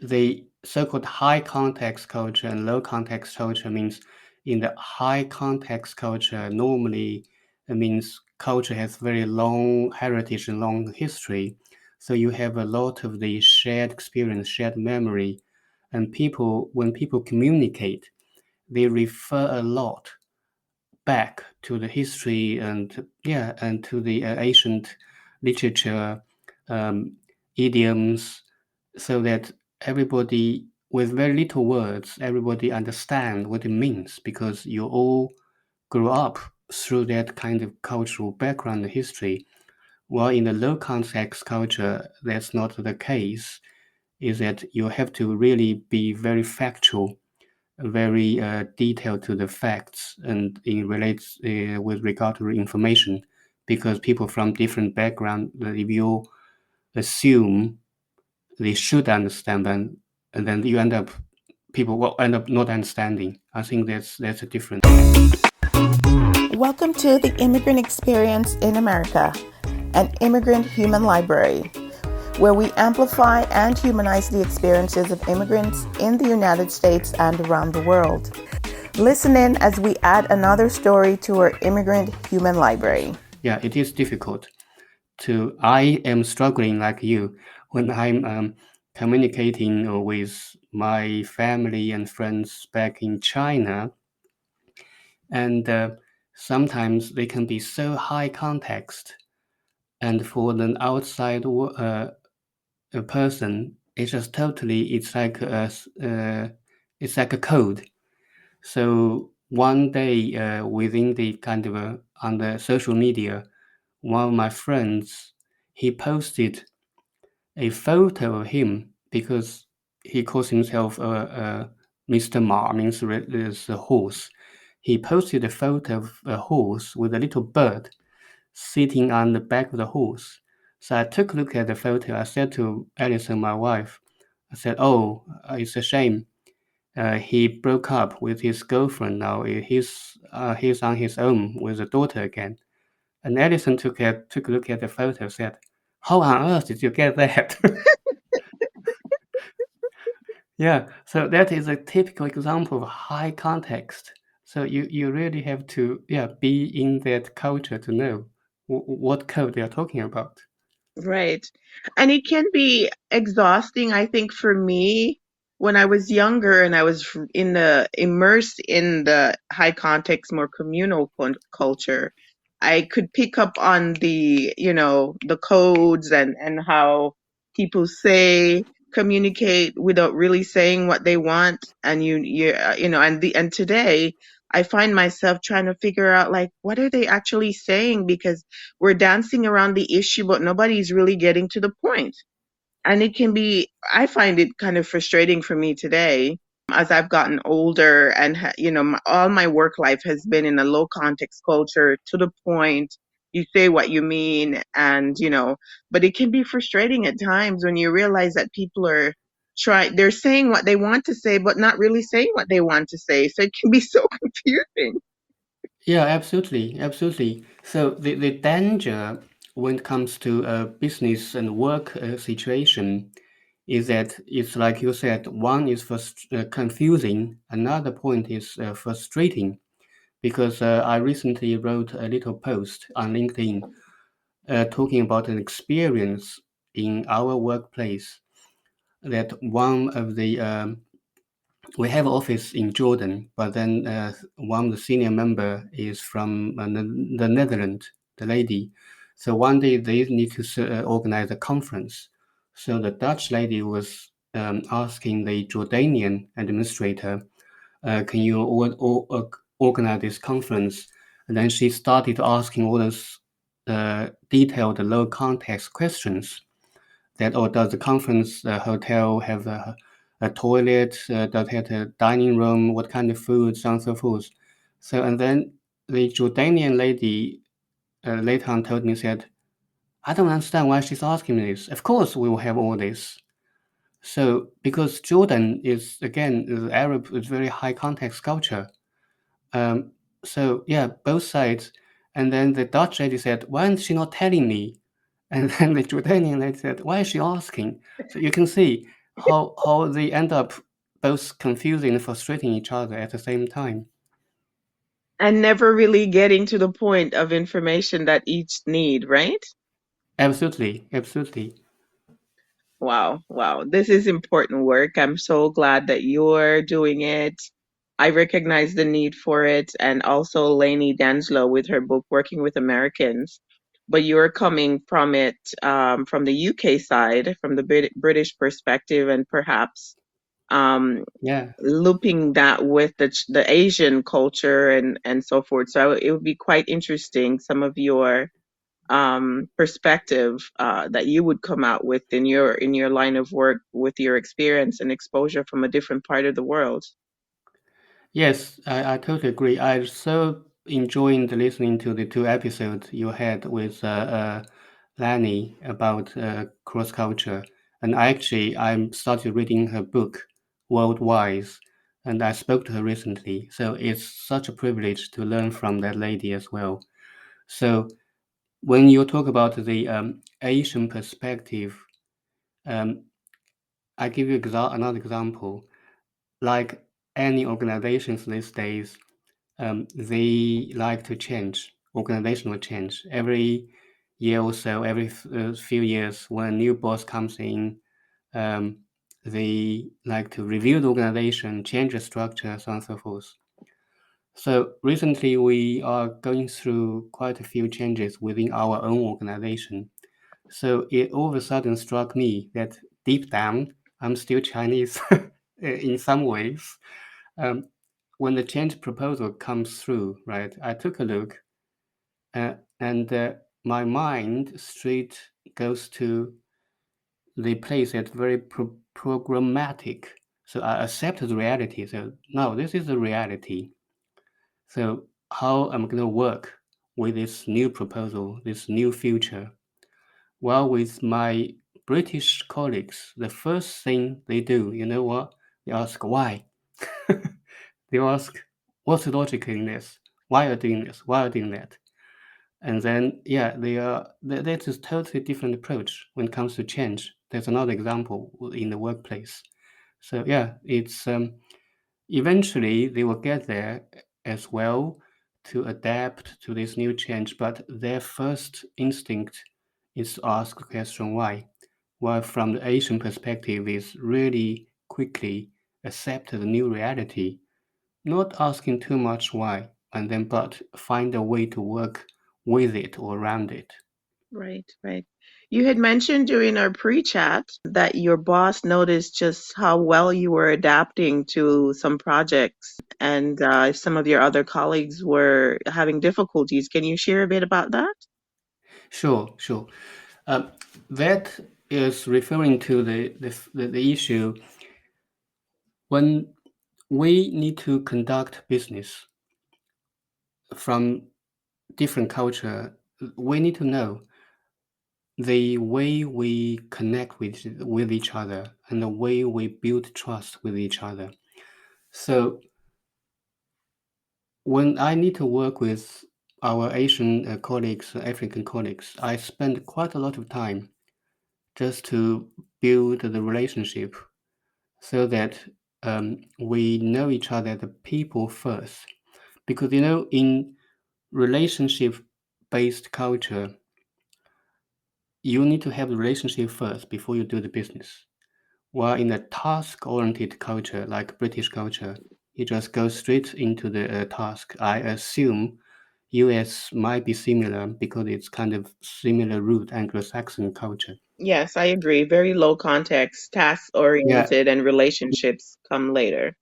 the so-called high context culture and low context culture means in the high context culture, normally it means culture has very long heritage and long history. So you have a lot of the shared experience, shared memory, and when people communicate, they refer a lot back to the history and to the ancient literature, um, idioms, so that everybody with very little words, everybody understand what it means because you all grew up through that kind of cultural background and history. While in the low context culture, that's not the case. Is that you have to really be very factual, very detailed to the facts and in relates with regard to information, because people from different background, if you assume they should understand, and then people will end up not understanding. I think that's a difference. Welcome to the Immigrant Experience in America, an immigrant human library, where we amplify and humanize the experiences of immigrants in the United States and around the world. Listen in as we add another story to our immigrant human library. Yeah, it is difficult I am struggling like you when I'm communicating with my family and friends back in China, and sometimes they can be so high context, and for an outside a person, it's just totally it's like a code. So one day, within the kind of on the social media, one of my friends, he posted a photo of him because he calls himself Mr. Ma, means is a horse. He posted a photo of a horse with a little bird sitting on the back of the horse. So I took a look at the photo. I said to Alison, my wife, I said, "Oh, it's a shame. He broke up with his girlfriend. Now he's on his own with a daughter again." And Alison took a look at the photo. Said, "How on earth did you get that?" Yeah, so that is a typical example of high context. So you really have to be in that culture to know what code they are talking about. Right. And it can be exhausting, I think, for me when I was younger and I was immersed in the high context, more communal culture. I could pick up on the codes and how people communicate without really saying what they want. And and today I find myself trying to figure out, like, what are they actually saying? Because we're dancing around the issue, but nobody's really getting to the point. And I find it kind of frustrating for me today as I've gotten older and, all my work life has been in a low context culture, to the point. You say what you mean, but it can be frustrating at times when you realize that people they're saying what they want to say, but not really saying what they want to say. So it can be so confusing. Yeah, absolutely, absolutely. So the danger when it comes to a business and work situation is that it's like you said, one is confusing, another point is frustrating. Because I recently wrote a little post on LinkedIn talking about an experience in our workplace that one of the we have office in Jordan, but then one of the senior member is from the Netherlands, the lady. So one day they need to organize a conference. So the Dutch lady was asking the Jordanian administrator, "Can you organize this conference?" And then she started asking all those detailed, low context questions that, or does the conference hotel have a toilet? Does it have a dining room? What kind of food? So on and so forth. So, and then the Jordanian lady later on told me, said, "I don't understand why she's asking me this. Of course, we will have all this." So, because Jordan is, again, is Arab, is very high context culture. Um, so, yeah, both sides. And then the Dutch lady said, "Why is she not telling me?" And then the Jordanian lady said, "Why is she asking?" So you can see how they end up both confusing and frustrating each other at the same time. And never really getting to the point of information that each need, right? Absolutely, absolutely. Wow, wow. This is important work. I'm so glad that you're doing it. I recognize the need for it, and also Lainey D'Angelo with her book Working with Americans. But you're coming from it from the UK side, from the British perspective, and perhaps um, Yeah. looping that with the Asian culture and so forth. So it would be quite interesting some of your perspective that you would come out with in your line of work with your experience and exposure from a different part of the world. Yes, I totally agree. I so enjoyed listening to the two episodes you had with Lani about cross culture. And I started reading her book, World Wise, and I spoke to her recently. So it's such a privilege to learn from that lady as well. So when you talk about the Asian perspective, um, I give you another example. Like any organizations these days, they like to change, organizational change. Every year or so, every few years, when a new boss comes in, um, they like to review the organization, change the structure, so on and so forth. So recently, we are going through quite a few changes within our own organization. So it all of a sudden struck me that deep down, I'm still Chinese in some ways. Um, when the change proposal comes through, right, I took a look and my mind straight goes to the place that's very programmatic. So I accept the reality. So no, this is the reality. So how am I going to work with this new proposal, this new future? Well, with my British colleagues, the first thing they do, you know what? They ask why. They ask, what's the logic in this? Why are you doing this? Why are you doing that? And then, yeah, that's a totally different approach when it comes to change. There's another example in the workplace. So yeah, it's eventually they will get there as well to adapt to this new change, but their first instinct is to ask the question why. While from the Asian perspective is really quickly accept the new reality, not asking too much why, and then but find a way to work with it or around it. Right, right. You had mentioned during our pre-chat that your boss noticed just how well you were adapting to some projects, and some of your other colleagues were having difficulties. Can you share a bit about that? Sure, sure. Um, that is referring to the issue when we need to conduct business from different culture. We need to know the way we connect with each other and the way we build trust with each other. So when I need to work with our Asian colleagues, African colleagues, I spend quite a lot of time just to build the relationship so that we know each other, the people first. Because, you know, in relationship based culture, you need to have the relationship first before you do the business. While in a task oriented culture like British culture, you just go straight into the task. I assume US might be similar because it's kind of similar root Anglo-Saxon culture. Yes, I agree. Very low context, task Yeah, oriented, and relationships come later.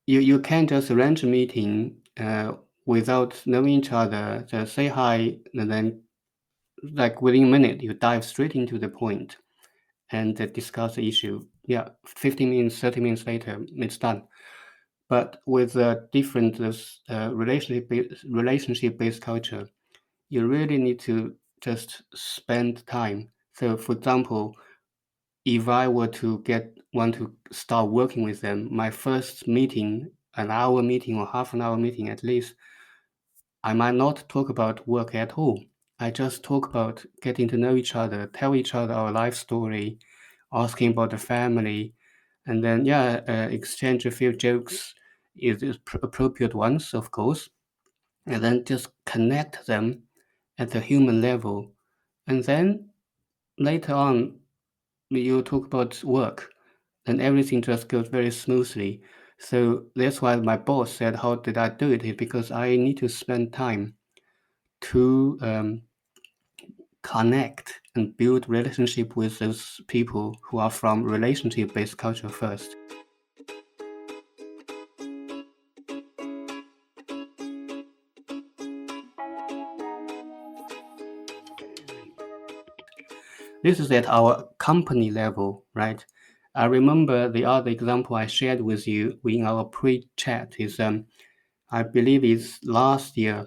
you can't just arrange a meeting without knowing each other, just say hi, and then like within a minute you dive straight into the point and discuss the issue. Yeah, 15 minutes, 30 minutes later, it's done. But with a different relationship-based culture, you really need to just spend time. So, for example, if I were to want to start working with them, my first meeting, an hour meeting or half an hour meeting at least, I might not talk about work at all. I just talk about getting to know each other, tell each other our life story, asking about the family. and then exchange a few jokes is appropriate ones, of course, and then just connect them at the human level, and then later on you talk about work, and everything just goes very smoothly. So that's why my boss said, "How did I do it?" Is because I need to spend time to connect and build relationship with those people who are from relationship-based culture first. This is at our company level, right? I remember the other example I shared with you in our pre-chat is, I believe it's last year,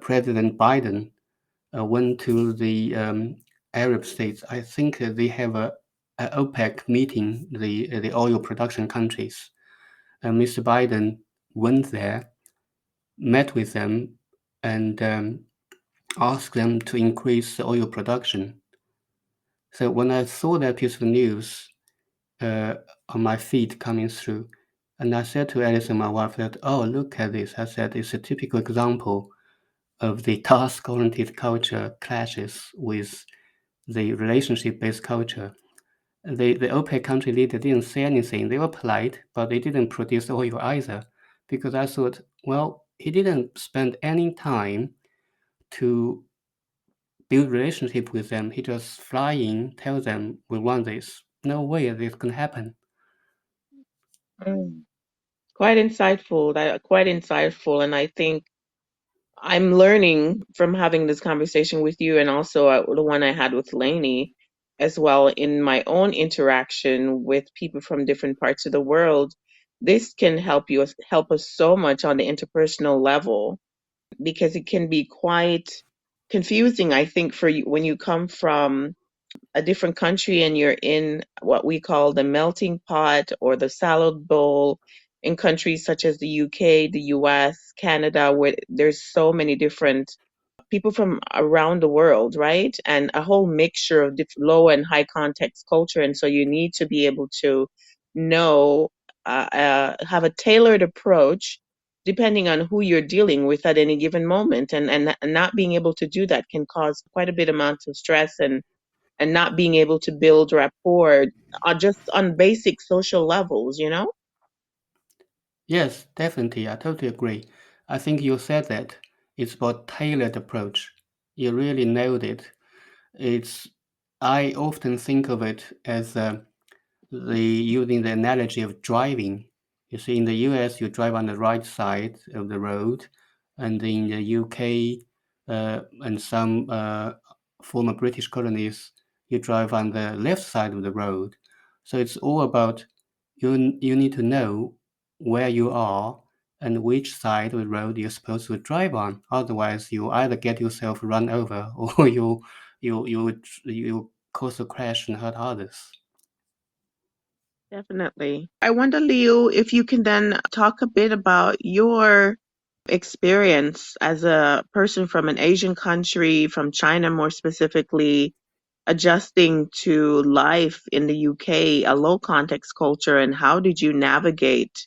President Biden went to the Arab states. I think they have a OPEC meeting, the oil production countries. Mr. Biden went there, met with them, and asked them to increase the oil production. So when I saw that piece of news uh, on my feed coming through, and I said to Alice and my wife that, "Oh, look at this." I said, "It's a typical example of the task-oriented culture clashes with the relationship-based culture." The OPEC country leader didn't say anything. They were polite, but they didn't produce oil either, because I thought, well, he didn't spend any time to build relationship with them. He just fly in, tell them we want this. No way this can happen. Mm. Quite insightful. Quite insightful, and I think I'm learning from having this conversation with you, and also the one I had with Lainey as well in my own interaction with people from different parts of the world. This can help us so much on the interpersonal level because it can be quite confusing, I think, for you when you come from a different country and you're in what we call the melting pot or the salad bowl in countries such as the UK, the US, Canada, where there's so many different people from around the world, right? And a whole mixture of low and high context culture. And so you need to be able to know, have a tailored approach depending on who you're dealing with at any given moment. And not being able to do that can cause quite a bit amount of stress and not being able to build rapport just on basic social levels, you know? Yes, definitely. I totally agree. I think you said that it's about tailored approach. You really nailed it. It's I often think of it as the using the analogy of driving. You see, in the US, you drive on the right side of the road, and in the UK and some former British colonies, you drive on the left side of the road. So it's all about you need to know where you are and which side of the road you're supposed to drive on. Otherwise, you either get yourself run over or you cause a crash and hurt others. Definitely. I wonder, Leo, if you can then talk a bit about your experience as a person from an Asian country, from China more specifically, adjusting to life in the UK, a low context culture, and how did you navigate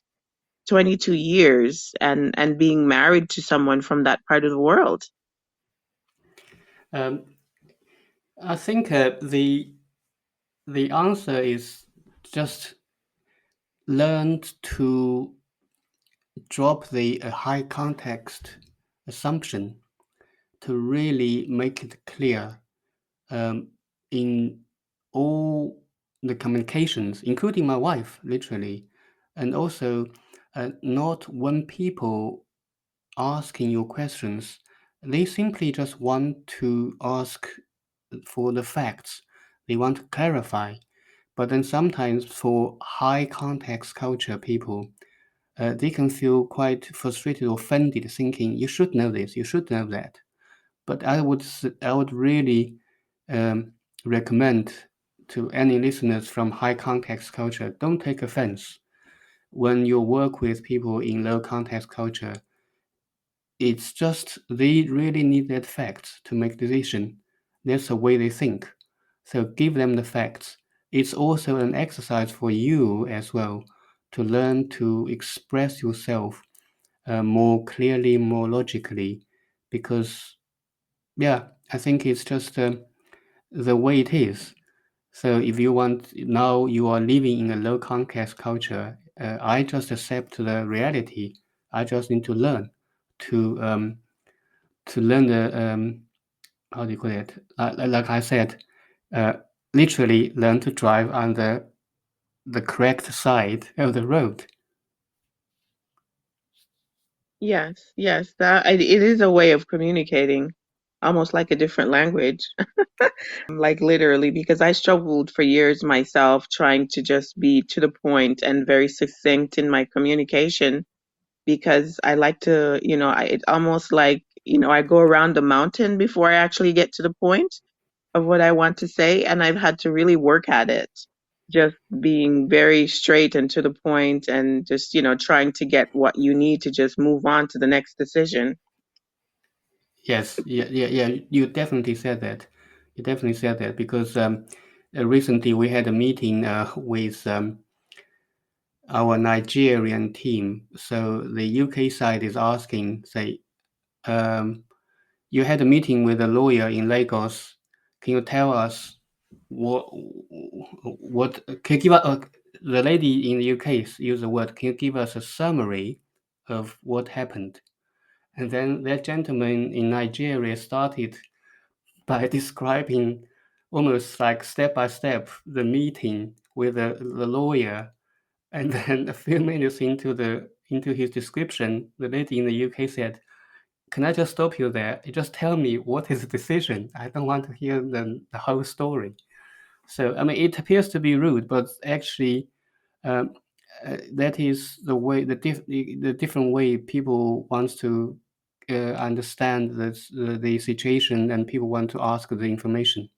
22 years and being married to someone from that part of the world? Um, I think the answer is just learn to drop the high context assumption to really make it clear um, in all the communications, including my wife, literally, and also not when people asking you questions, they simply just want to ask for the facts. They want to clarify. But then sometimes for high context culture people, they can feel quite frustrated or offended, thinking you should know this, you should know that. But I would really um, recommend to any listeners from high context culture, don't take offense when you work with people in low context culture. It's just they really need that facts to make decision. That's the way they think. So give them the facts it's also an exercise for you as well to learn to express yourself more clearly, more logically, because yeah, I think it's just the way it is. So if you want, now you are living in a low context culture, I just accept the reality. I just need to learn to learn the how do you call it? Like I said, uh, literally learn to drive on the correct side of the road. Yes, yes, it is a way of communicating, almost like a different language, like literally, because I struggled for years myself trying to just be to the point and very succinct in my communication because I like to, it's almost like, I go around the mountain before I actually get to the point of what I want to say, and I've had to really work at it. Just being very straight and to the point and just, trying to get what you need to just move on to the next decision. Yes, yeah. You definitely said that. You definitely said that because recently we had a meeting with our Nigerian team. So the UK side is asking, say, um, you had a meeting with a lawyer in Lagos. Can you tell us what can you give us the lady in the UK used the word, can you give us a summary of what happened? And then that gentleman in Nigeria started by describing almost like step by step the meeting with the lawyer. And then a few minutes into his description, the lady in the UK said, "Can I just stop you there? You just tell me what is the decision. I don't want to hear the whole story." So I mean, it appears to be rude, but actually, um, that is the way the different way people wants to understand the situation, and people want to ask the information.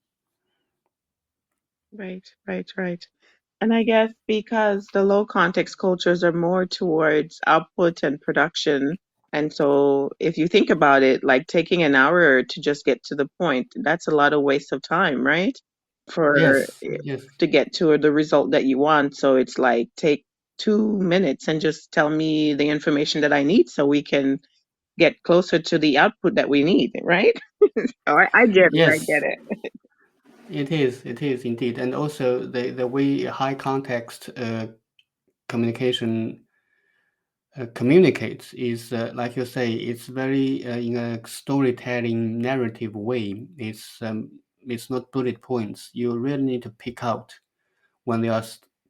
Right, right, right. And I guess because the low context cultures are more towards output and production. And so if you think about it, like taking an hour to just get to the point, that's a lot of waste of time, right? For Yes, yes, to get to the result that you want. So it's like take 2 minutes and just tell me the information that I need so we can get closer to the output that we need, right? Oh, I get it. I get yes. it. It is. It is indeed, and also the way high context communication communicates is like you say, it's very in a storytelling narrative way. It's not bullet points. You really need to pick out when they are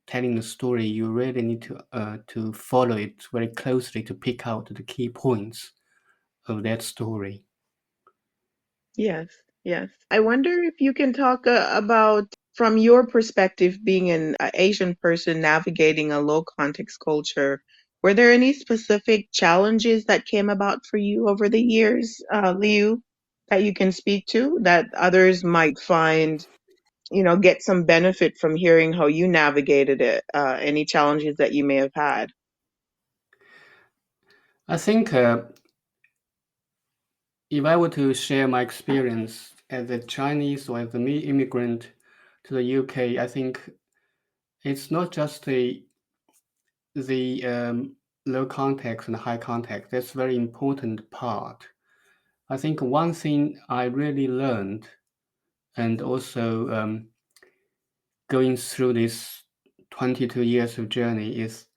telling the story. You really need to follow it very closely to pick out the key points of that story. Yes, yes. I wonder if you can talk about, from your perspective, being an Asian person navigating a low context culture, were there any specific challenges that came about for you over the years, Liu, that you can speak to that others might find, get some benefit from hearing how you navigated it, any challenges that you may have had? I think if I were to share my experience as a Chinese or as a immigrant to the UK, I think it's not just the low context and high context. That's a very important part. I think one thing I really learned, and also going through this 22 years of journey, is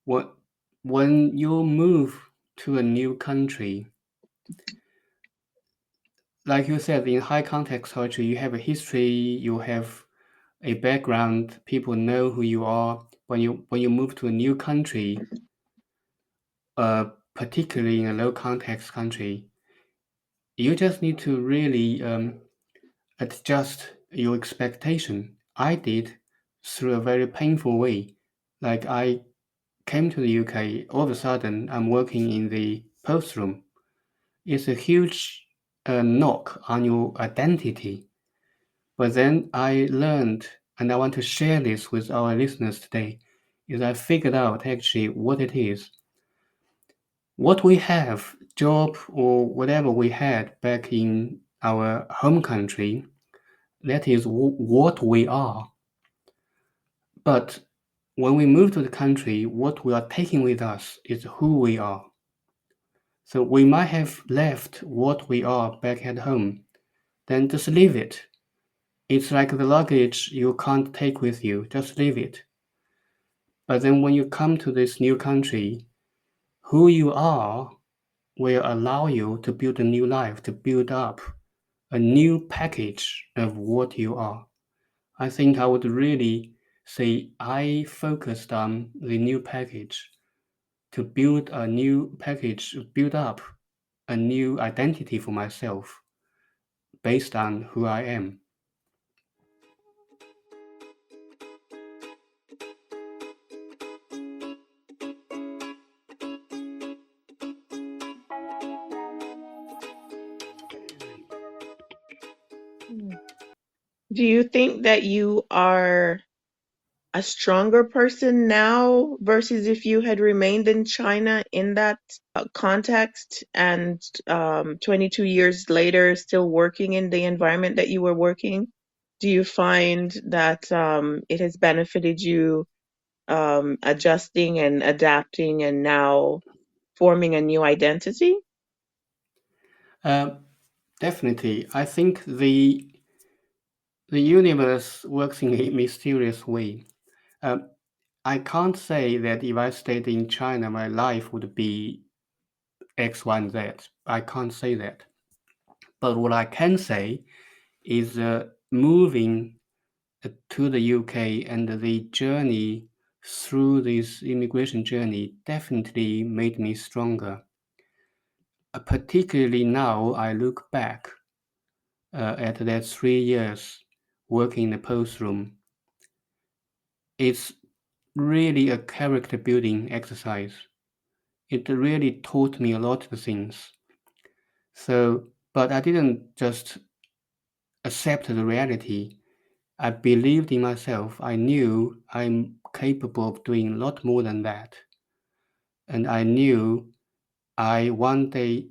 what when you move to a new country, like you said, in high context culture, you have a history, you have a background, people know who you are. When you move to a new country, particularly in a low context country, you just need to really adjust your expectation. I did through a very painful way. Like I came to the UK, all of a sudden I'm working in the post room. It's a huge knock on your identity. But then I learned, and I want to share this with our listeners today, is I figured out actually what it is. What we have, job or whatever we had back in our home country, that is what we are. But when we move to the country, what we are taking with us is who we are. So we might have left what we are back at home, then just leave it. It's like the luggage you can't take with you, just leave it. But then when you come to this new country, who you are will allow you to build a new life, to build up a new package of what you are. I think I would really say I focused on the new package to build a new package, build up a new identity for myself based on who I am. Do you think that you are a stronger person now versus if you had remained in China in that context and 22 years later still working in the environment that you were working? Do you find that it has benefited you adjusting and adapting and now forming a new identity? Definitely, I think the universe works in a mysterious way. I can't say that if I stayed in China, my life would be X, Y, and Z. I can't say that. But what I can say is moving to the UK and the journey through this immigration journey definitely made me stronger. Particularly now, I look back at that 3 years working in the post room. It's really a character building exercise. It really taught me a lot of things. So, but I didn't just accept the reality. I believed in myself. I knew I'm capable of doing a lot more than that. And I knew one day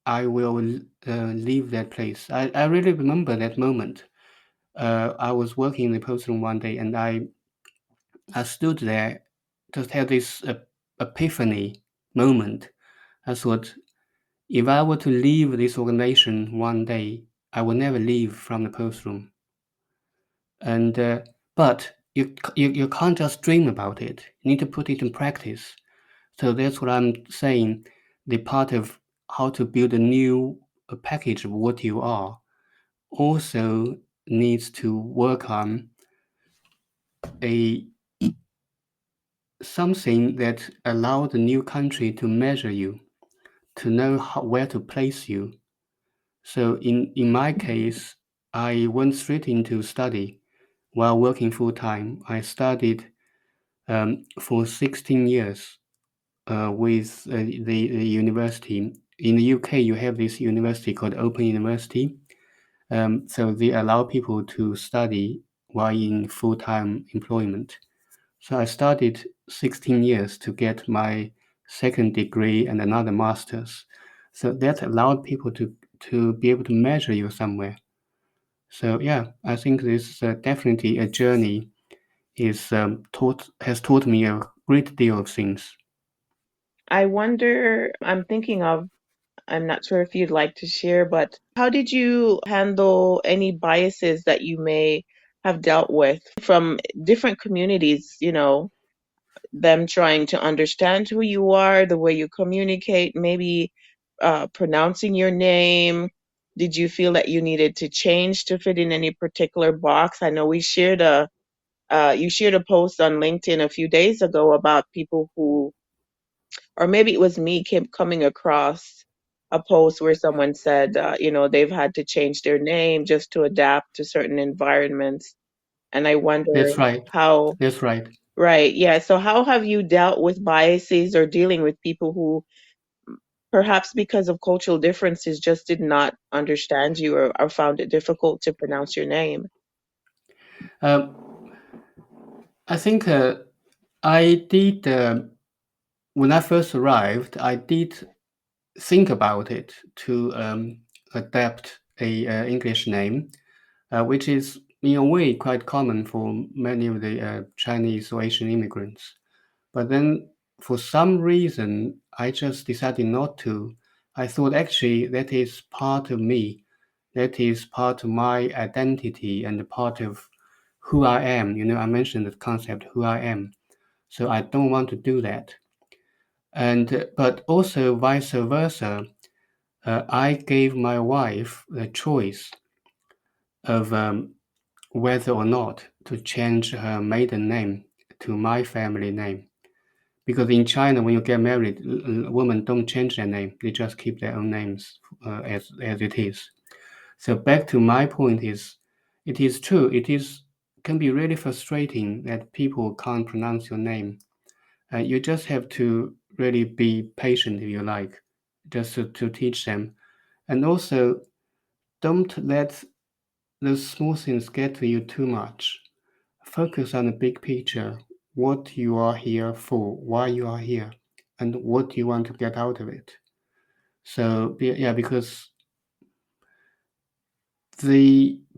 I will leave that place. I really remember that moment. I was working in the post room one day and I stood there, just had this epiphany moment. I thought, if I were to leave this organization one day, I will never leave from the post room. And but you can't just dream about it. You need to put it in practice. So that's what I'm saying. The part of how to build a new package of what you are also needs to work on a something that allow the new country to measure you, to know where to place you. So in my case, I went straight into study while working full time. I studied for 16 years with the university. In the UK, you have this university called Open University. So they allow people to study while in full-time employment. So I studied 16 years to get my second degree and another master's. So that allowed people to be able to measure you somewhere. So yeah, I think this is definitely a journey has taught me a great deal of things. I wonder, I'm not sure if you'd like to share, but how did you handle any biases that you may have dealt with from different communities, them trying to understand who you are, the way you communicate, maybe pronouncing your name? Did you feel that you needed to change to fit in any particular box? I know you shared a post on LinkedIn a few days ago about people who, or maybe it was me coming across a post where someone said, they've had to change their name just to adapt to certain environments. And I wonder That's right. how, That's right. right, yeah. So how have you dealt with biases or dealing with people who perhaps because of cultural differences just did not understand you or found it difficult to pronounce your name? Um, I think I did when I first arrived. I did think about it to adapt a English name, which is in a way quite common for many of the Chinese or Asian immigrants. But then for some reason, I just decided not to. I thought actually that is part of me, that is part of my identity and part of who I am. I mentioned the concept who I am. So I don't want to do that. And but also vice versa, I gave my wife the choice of whether or not to change her maiden name to my family name. Because in China, when you get married, women don't change their name; they just keep their own names as it is. So back to my point is, it is true. It is can be really frustrating that people can't pronounce your name. You just have to really be patient, if you like, just to teach them, and also don't let those small things get to you too much. Focus on the big picture, what you are here for, why you are here, and what you want to get out of it. So, yeah, because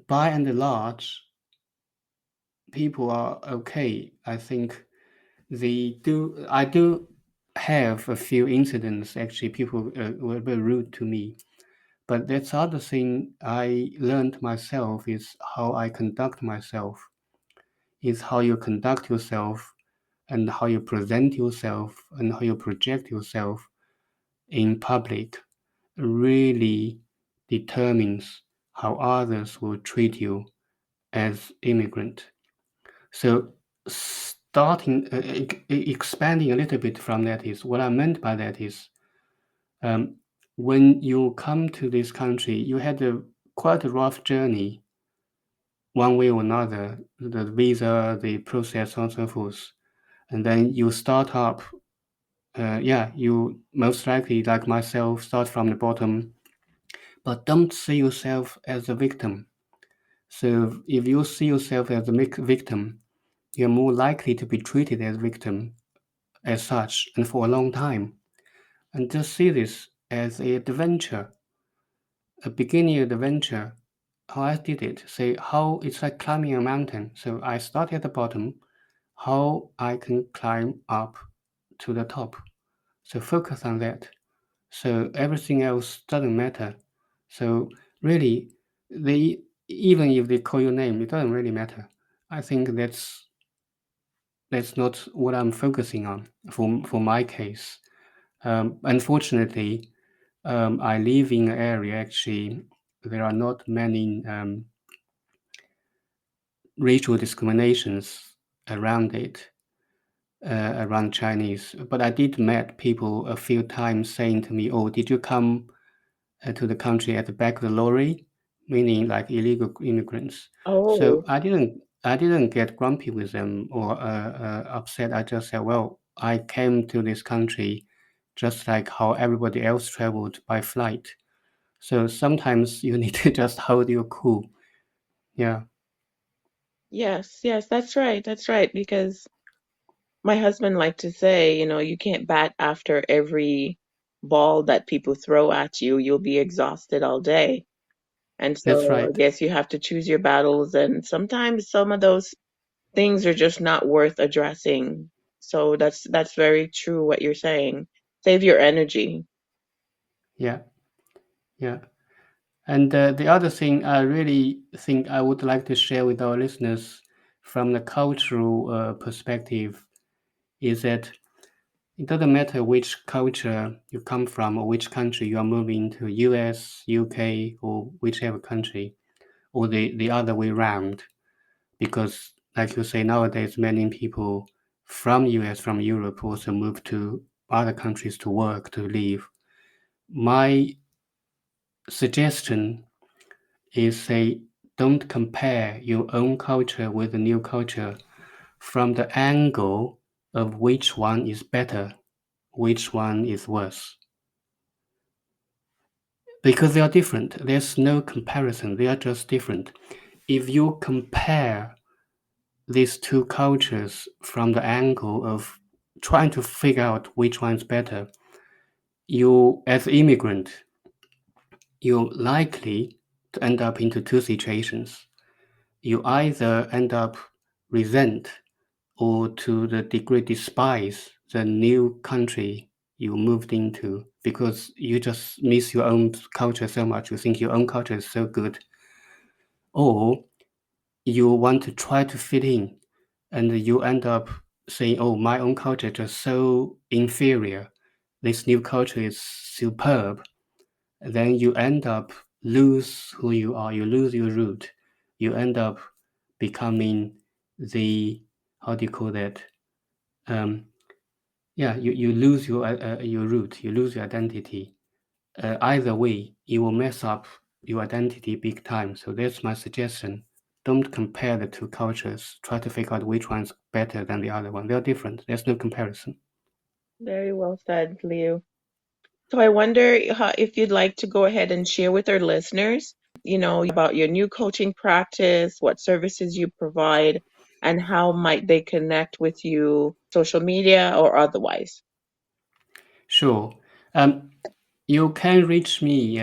by and large, people are okay. I think I do have a few incidents, actually, people were very rude to me. But that's other thing I learned myself is how I conduct myself, is how you conduct yourself and how you present yourself and how you project yourself in public really determines how others will treat you as immigrant. So starting expanding a little bit from that is what I meant by that is um, when you come to this country, you had quite a rough journey one way or another, the visa, the process, and so forth. And then you start up, yeah, you most likely, like myself, start from the bottom, but don't see yourself as a victim. So if you see yourself as a victim, you're more likely to be treated as victim as such and for a long time. And just see this as an adventure, a beginning adventure. How I did it, say how it's like climbing a mountain. So I start at the bottom, how I can climb up to the top. So focus on that. So everything else doesn't matter. So really, they even if they call your name, it doesn't really matter. I think that's not what I'm focusing on for my case. Unfortunately, I live in an area actually there are not many racial discriminations around it, around Chinese. But I did met people a few times saying to me, "Oh, did you come to the country at the back of the lorry?" Meaning like illegal immigrants. So Oh, I didn't get grumpy with them or upset. I just said, "Well, I came to this country just like how everybody else traveled by flight." So sometimes you need to just hold your cool. Yeah, yes, yes, that's right. That's right. Because my husband liked to say, you can't bat after every ball that people throw at you. You'll be exhausted all day. And that's so I right. guess you have to choose your battles. And sometimes some of those things are just not worth addressing. So that's very true what you're saying. Save your energy. Yeah, yeah. And the other thing I really think I would like to share with our listeners from the cultural perspective is that it doesn't matter which culture you come from or which country you are moving to, US, UK, or whichever country, or the other way around. Because, like you say, nowadays many people from US, from Europe also move to other countries to work, to live. My suggestion is say, don't compare your own culture with the new culture from the angle of which one is better, which one is worse. Because they are different. There's no comparison. They are just different. If you compare these two cultures from the angle of trying to figure out which one's better, you, as an immigrant, you're likely to end up into two situations. you either end up resent or to the degree despise the new country you moved into because you just miss your own culture so much. You think your own culture is so good. Or you want to try to fit in and you end up saying, oh, my own culture is just so inferior. This new culture is superb. Then you end up lose who you are. You lose your root. You end up becoming the, how do you call that? You lose your root. You lose your identity. Either way, it will mess up your identity big time. So that's my suggestion. Don't compare the two cultures. Try to figure out which one's better than the other one. They're different. There's no comparison. Very well said, Liu. So I wonder if you'd like to go ahead and share with our listeners, about your new coaching practice, what services you provide, and how might they connect with you, social media or otherwise. Sure. You can reach me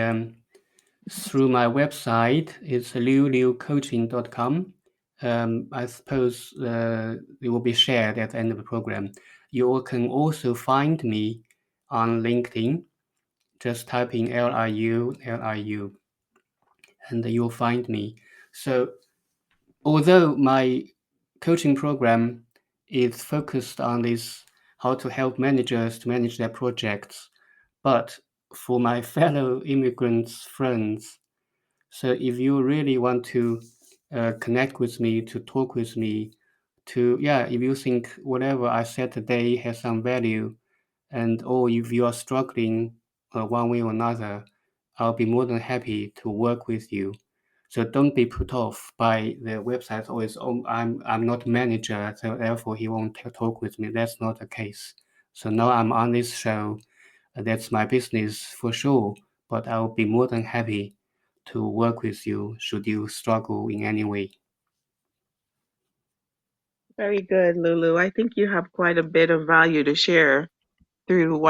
through my website. It's liuliucoaching.com. I suppose it will be shared at the end of the program. You can also find me on LinkedIn. Just type in LIU, and you'll find me. So although my coaching program is focused on this, how to help managers to manage their projects, but for my fellow immigrants friends, so if you really want to connect with me, to talk with me, if you think whatever I said today has some value, or if you are struggling one way or another, I'll be more than happy to work with you. So don't be put off by the website always, oh, I'm not manager, so therefore he won't talk with me. That's not the case. So now I'm on this show. That's my business for sure, but I'll be more than happy to work with you should you struggle in any way. Very good, Lulu. I think you have quite a bit of value to share through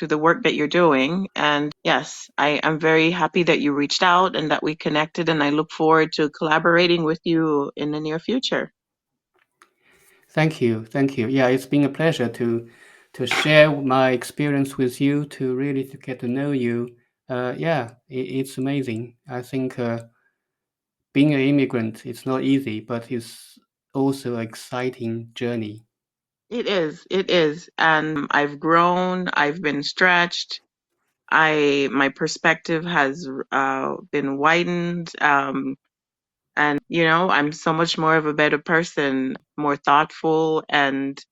the work that you're doing. And yes, I am very happy that you reached out and that we connected, and I look forward to collaborating with you in the near future. Thank you. Yeah, it's been a pleasure to share my experience with you, to get to know you. It's amazing. I think being an immigrant, it's not easy, but it's also an exciting journey. It is. And I've grown, I've been stretched. My perspective has been widened. And I'm so much more of a better person, more thoughtful, and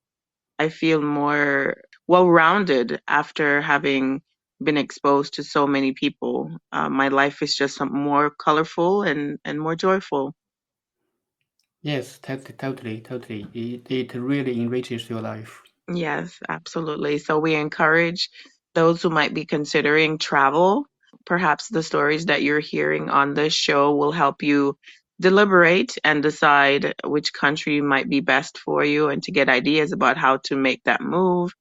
I feel more well-rounded after having been exposed to so many people. My life is just more colorful and more joyful. Yes, totally. It really enriches your life. Yes, absolutely. So we encourage those who might be considering travel. Perhaps the stories that you're hearing on this show will help you deliberate and decide which country might be best for you and to get ideas about how to make that move,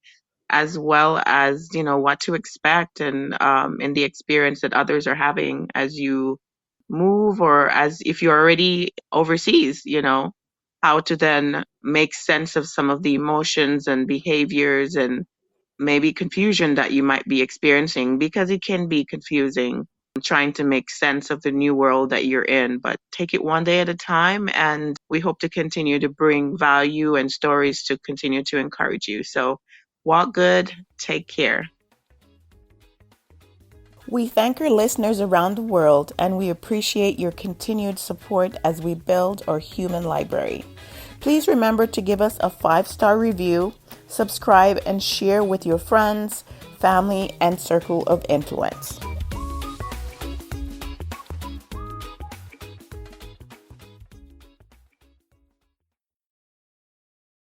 as well as, what to expect and in the experience that others are having as you move, or as if you're already overseas, how to then make sense of some of the emotions and behaviors and maybe confusion that you might be experiencing, because it can be confusing trying to make sense of the new world that you're in. But take it one day at a time, and we hope to continue to bring value and stories to continue to encourage you. So walk good, take care. We thank our listeners around the world, and we appreciate your continued support as we build our human library. Please remember to give us a 5-star review, subscribe, and share with your friends, family, and circle of influence.